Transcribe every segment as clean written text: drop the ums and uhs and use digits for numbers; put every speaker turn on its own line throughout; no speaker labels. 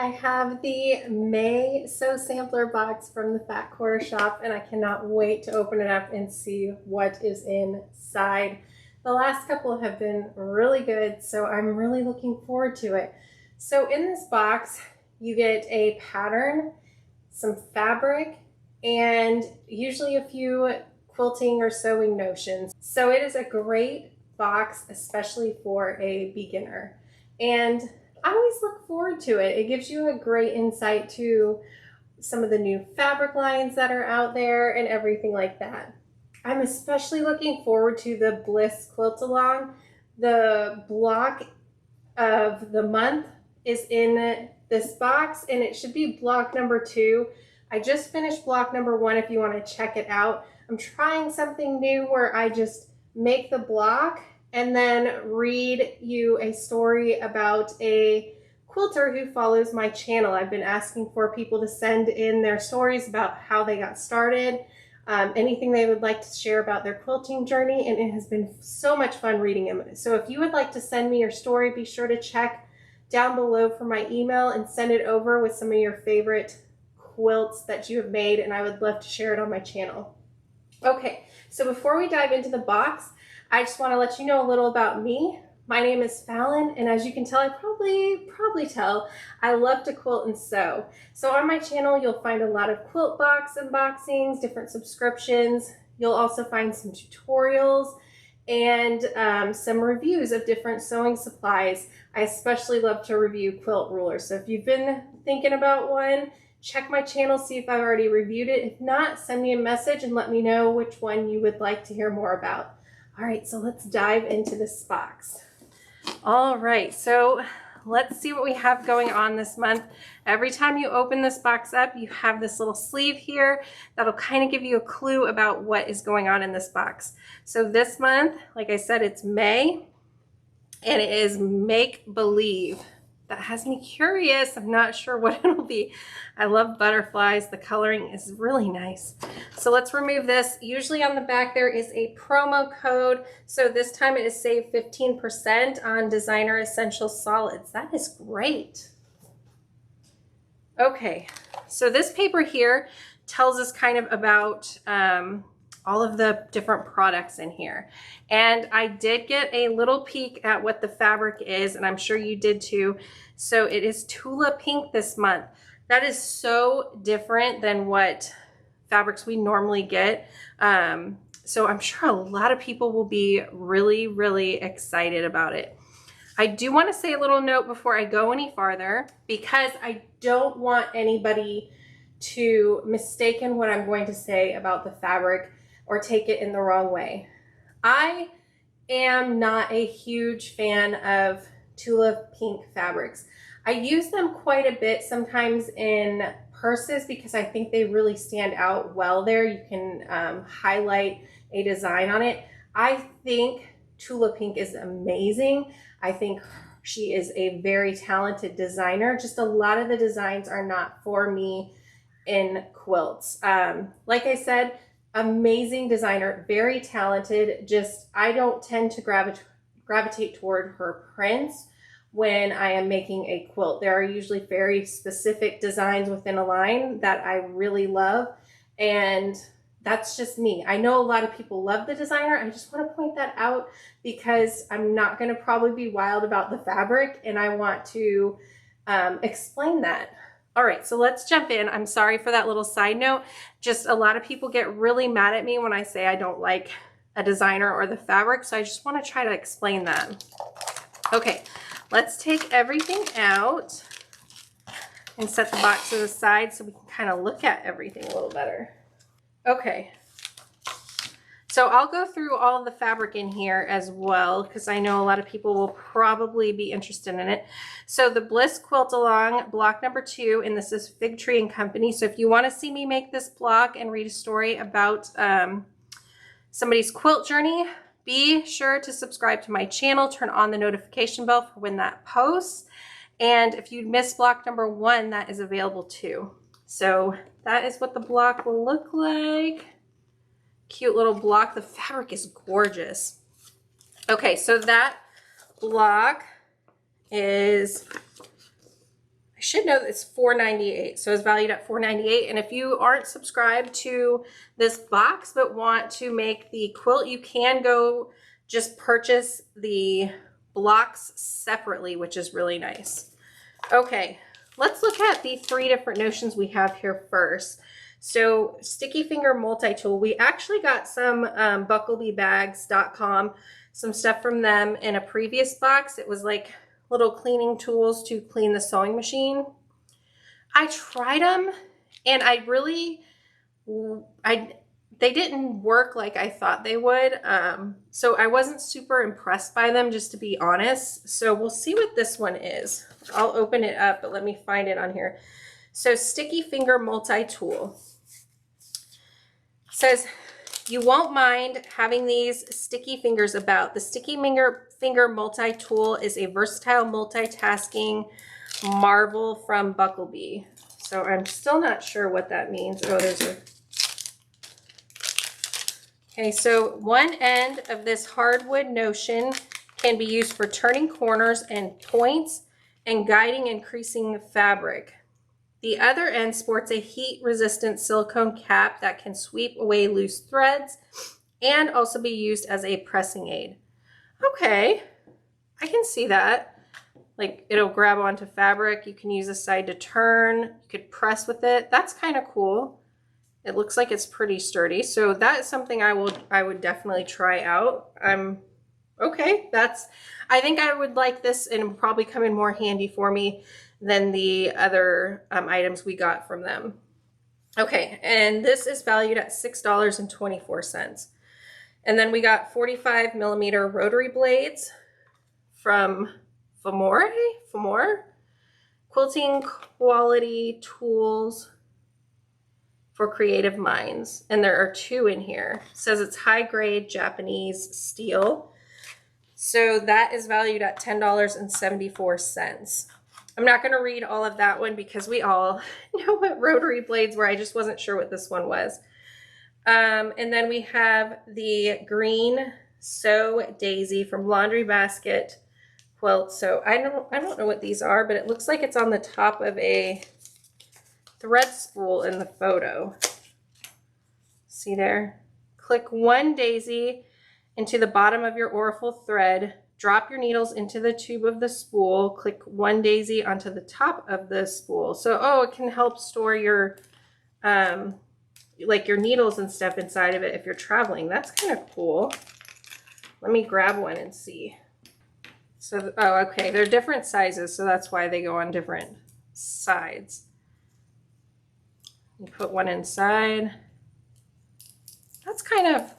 I have the May Sew Sampler box from the Fat Quarter Shop, and I cannot wait to open it up and see what is inside. The last couple have been really good, so I'm really looking forward to it. So in this box, you get a pattern, some fabric, and usually a few quilting or sewing notions. So it is a great box, especially for a beginner. And I always look forward to it. It gives you a great insight to some of the new fabric lines that are out there and everything like that. I'm especially looking forward to the Bliss Quilt Along. The block of the month is in this box, and it should be block number 2. I just finished block number 1 if you want to check it out. I'm trying something new where I just make the block and then read you a story about a quilter who follows my channel. I've been asking for people to send in their stories about how they got started, anything they would like to share about their quilting journey, and it has been so much fun reading them. So if you would like to send me your story, be sure to check down below for my email and send it over with some of your favorite quilts that you have made, and I would love to share it on my channel. Okay, so before we dive into the box, I just want to let you know a little about me. My name is Fallon, and as you can tell, I probably tell, I love to quilt and sew. So on my channel, you'll find a lot of quilt box unboxings, different subscriptions. You'll also find some tutorials and some reviews of different sewing supplies. I especially love to review quilt rulers. So if you've been thinking about one, check my channel, see if I've already reviewed it. If not, send me a message and let me know which one you would like to hear more about. All right, so let's dive into this box. All right, so let's see what we have going on this month. Every time you open this box up, you have this little sleeve here that'll kind of give you a clue about what is going on in this box. So this month, like I said, it's May, and it is Make Believe. That has me curious. I'm not sure what it'll be. I love butterflies. The coloring is really nice. So let's remove this. Usually on the back there is a promo code. So this time it is save 15% on Designer Essential Solids. That is great. Okay, so this paper here tells us kind of about all of the different products in here. And I did get a little peek at what the fabric is, and I'm sure you did too. So it is Tula Pink this month. That is so different than what fabrics we normally get. So I'm sure a lot of people will be really, really excited about it. I do want to say a little note before I go any farther, because I don't want anybody to mistaken what I'm going to say about the fabric or take it in the wrong way. I am not a huge fan of Tula Pink fabrics. I use them quite a bit sometimes in purses because I think they really stand out well there. You can highlight a design on it. I think Tula Pink is amazing. I think she is a very talented designer. Just a lot of the designs are not for me in quilts. Like I said, amazing designer, very talented. Just I don't tend to gravitate toward her prints when I am making a quilt. There are usually very specific designs within a line that I really love, and that's just me. I know a lot of people love the designer. I just want to point that out because I'm not going to probably be wild about the fabric, and I want to explain that. All right, so let's jump in. I'm sorry for that little side note. Just a lot of people get really mad at me when I say I don't like a designer or the fabric, so I just want to try to explain that. Okay, let's take everything out and set the box to the side so we can kind of look at everything a little better. Okay, so I'll go through all of the fabric in here as well because I know a lot of people will probably be interested in it. So the Bliss Quilt Along, block number 2, and this is Fig Tree and Company. So if you want to see me make this block and read a story about somebody's quilt journey, be sure to subscribe to my channel, turn on the notification bell for when that posts. And if you missed block number 1, that is available too. So that is what the block will look like. Cute little block. The fabric is gorgeous. Okay, so that block is, I should know that it's $4.98, so it's valued at $4.98. And if you aren't subscribed to this box but want to make the quilt, you can go just purchase the blocks separately, which is really nice. Okay, let's look at the 3 different notions we have here first. So sticky finger multi-tool, we actually got some bucklebybags.com, some stuff from them in a previous box. It was like little cleaning tools to clean the sewing machine. I tried them and they didn't work like I thought they would. So I wasn't super impressed by them, just to be honest. So we'll see what this one is. I'll open it up, but let me find it on here. So sticky finger multi-tool. Says you won't mind having these sticky fingers about. The sticky finger multi-tool is a versatile multitasking marvel from Buckleby. So I'm still not sure what that means. Oh, there's a... Okay, so one end of this hardwood notion can be used for turning corners and points and guiding and creasing fabric. The other end sports a heat-resistant silicone cap that can sweep away loose threads and also be used as a pressing aid. Okay, I can see that. Like, it'll grab onto fabric. You can use this side to turn. You could press with it. That's kind of cool. It looks like it's pretty sturdy. So that's something I would definitely try out. Okay, I think I would like this, and it would probably come in more handy for me than the other items we got from them. Okay, and this is valued at $6.24. And then we got 45mm rotary blades from Famore? Quilting quality tools for creative minds. And there are 2 in here. It says it's high grade Japanese steel. So that is valued at $10.74. I'm not going to read all of that one because we all know what rotary blades were. I just wasn't sure what this one was. And then we have the green Sew Daisy from Laundry Basket Quilt. So I don't know what these are, but it looks like it's on the top of a thread spool in the photo. See there? Click one daisy into the bottom of your orifle thread. Drop your needles into the tube of the spool. Click one daisy onto the top of the spool. So, it can help store your, like your needles and stuff inside of it if you're traveling. That's kind of cool. Let me grab one and see. So, okay, they're different sizes, so that's why they go on different sides. You put one inside. That's kind of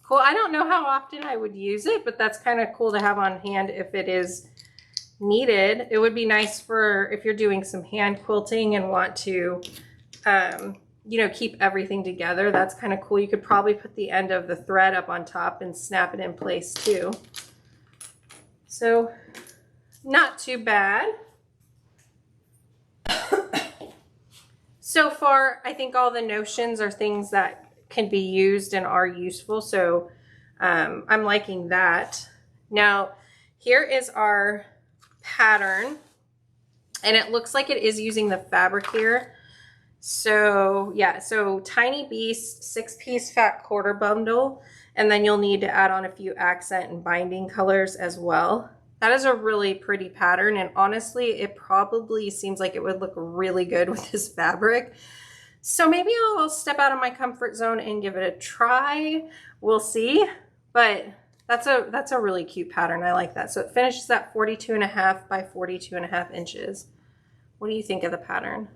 cool. I don't know how often I would use it, but that's kind of cool to have on hand if it is needed. It would be nice for if you're doing some hand quilting and want to, you know, keep everything together. That's kind of cool. You could probably put the end of the thread up on top and snap it in place too. So not too bad. So far, I think all the notions are things that can be used and are useful. So I'm liking that. Now, here is our pattern, and it looks like it is using the fabric here. So yeah, so Tiny Beast 6-piece fat quarter bundle, and then you'll need to add on a few accent and binding colors as well. That is a really pretty pattern, and honestly, it probably seems like it would look really good with this fabric. So maybe I'll step out of my comfort zone and give it a try. We'll see, but that's a really cute pattern. I like that. So it finishes at 42.5 by 42.5 inches. What do you think of the pattern?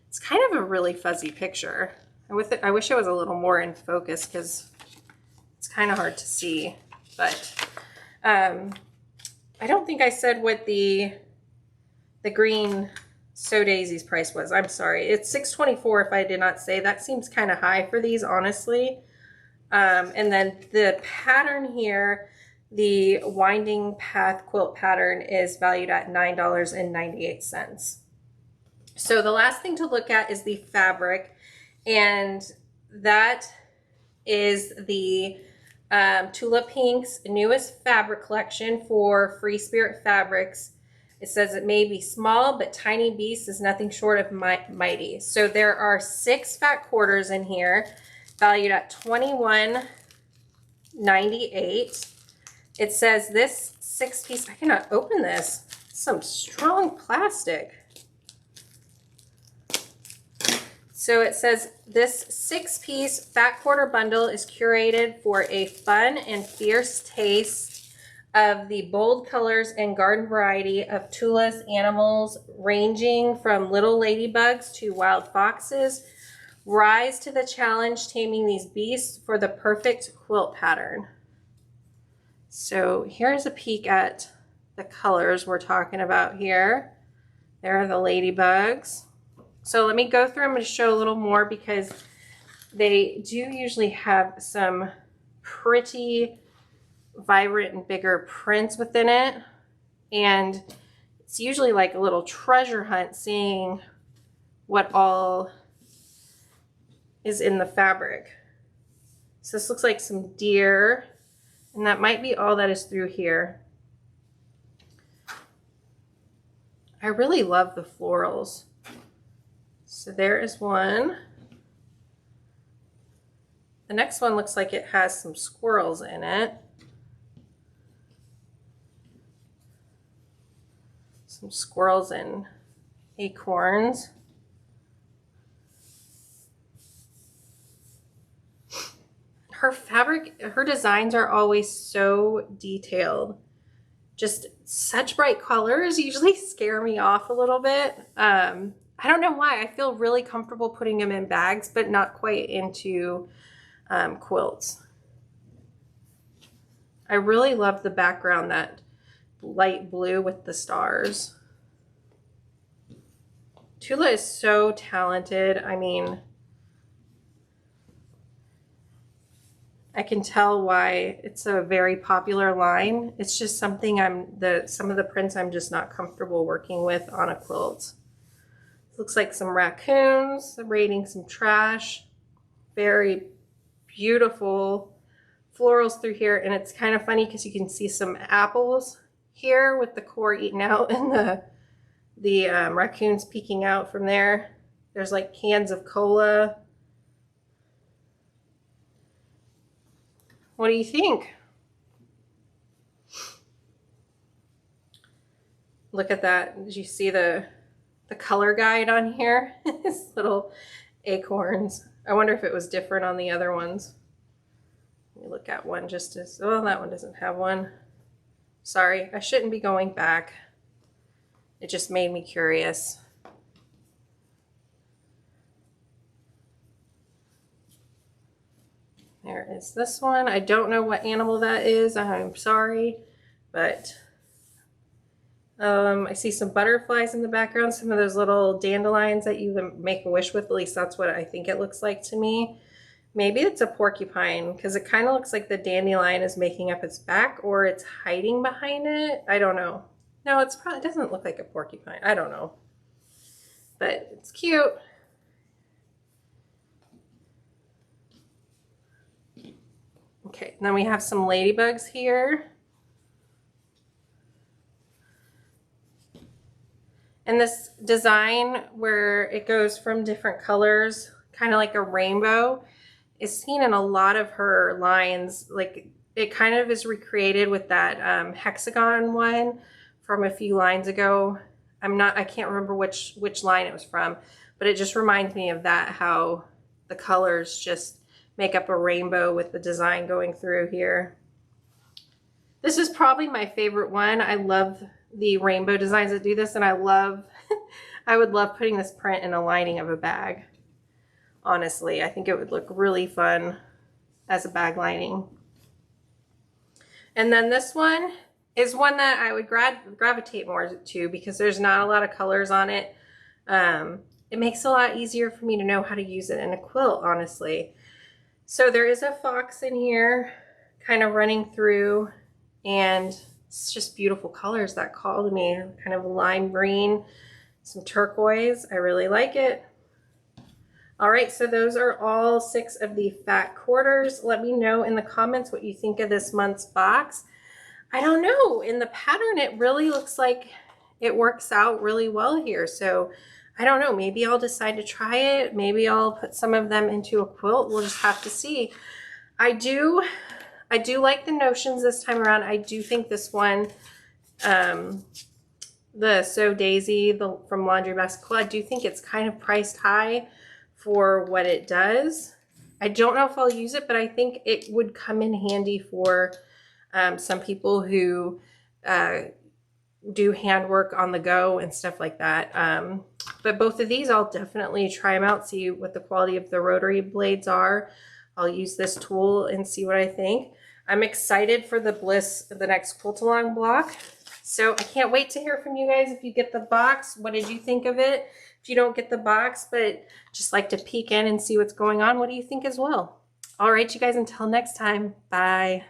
It's kind of a really fuzzy picture. I wish it was a little more in focus because it's kind of hard to see, but I don't think I said what the green Sew Daisy's price was. I'm sorry. It's $6.24 if I did not say. That seems kind of high for these, honestly. And then the pattern here, the Winding Path quilt pattern, is valued at $9.98. So the last thing to look at is the fabric, and that is the Tula Pink's newest fabric collection for Free Spirit Fabrics. It says it may be small, but tiny beast is nothing short of mighty. So there are 6 fat quarters in here, valued at $21.98. It says this 6-piece, I cannot open this. Some strong plastic. So it says this 6-piece fat quarter bundle is curated for a fun and fierce taste of the bold colors and garden variety of Tula's animals, ranging from little ladybugs to wild foxes. Rise to the challenge, taming these beasts for the perfect quilt pattern. So here's a peek at the colors we're talking about here. There are the ladybugs. So let me go through them and show a little more, because they do usually have some pretty vibrant and bigger prints within it, and it's usually like a little treasure hunt seeing what all is in the fabric. So this looks like some deer, and that might be all that is through here. I really love the florals. So there is one. The next one looks like it has some squirrels in it. Some squirrels and acorns. Her fabric, her designs are always so detailed. Just such bright colors usually scare me off a little bit. I don't know why. I feel really comfortable putting them in bags, but not quite into quilts. I really love the background, that light blue with the stars. Tula is so talented. I mean, I can tell why it's a very popular line. It's just something some of the prints I'm just not comfortable working with on a quilt. Looks like some raccoons raiding some trash. Very beautiful florals through here, and it's kind of funny because you can see some apples here with the core eaten out, and the raccoons peeking out from there. There's like cans of cola. What do you think? Look at that. Did you see the color guide on here? His little acorns. I wonder if it was different on the other ones. Let me look at one just as, oh, that one doesn't have one. Sorry, I shouldn't be going back. It just made me curious. There is this one. I don't know what animal that is. I'm sorry, but I see some butterflies in the background, some of those little dandelions that you make a wish with. At least that's what I think it looks like to me. Maybe it's a porcupine, because it kind of looks like the dandelion is making up its back, or it's hiding behind it. I don't know. No, it doesn't look like a porcupine. I don't know. But it's cute. Okay, then we have some ladybugs here. And this design where it goes from different colors, kind of like a rainbow, is seen in a lot of her lines. Like, it kind of is recreated with that hexagon one from a few lines ago. I can't remember which line it was from, but it just reminds me of that, how the colors just make up a rainbow with the design going through here. This is probably my favorite one. I love the rainbow designs that do this, and I would love putting this print in a lining of a bag. Honestly, I think it would look really fun as a bag lining. And then this one is one that I would gravitate more to, because there's not a lot of colors on it. It makes it a lot easier for me to know how to use it in a quilt, honestly. So there is a fox in here kind of running through, and it's just beautiful colors that call to me. Kind of lime green, some turquoise. I really like it. All right, so those are all 6 of the fat quarters. Let me know in the comments what you think of this month's box. I don't know, in the pattern it really looks like it works out really well here. So I don't know, maybe I'll decide to try it. Maybe I'll put some of them into a quilt. We'll just have to see. I do like the notions this time around. I do think this one, the So Daisy from Laundry Basket Quilt, I do think it's kind of priced high for what it does. I don't know if I'll use it, but I think it would come in handy for some people who do handwork on the go and stuff like that. But both of these, I'll definitely try them out, see what the quality of the rotary blades are. I'll use this tool and see what I think. I'm excited for the Bliss, the next quilt-along block. So I can't wait to hear from you guys. If you get the box, what did you think of it? If you don't get the box, but just like to peek in and see what's going on, what do you think as well? All right, you guys, until next time, bye.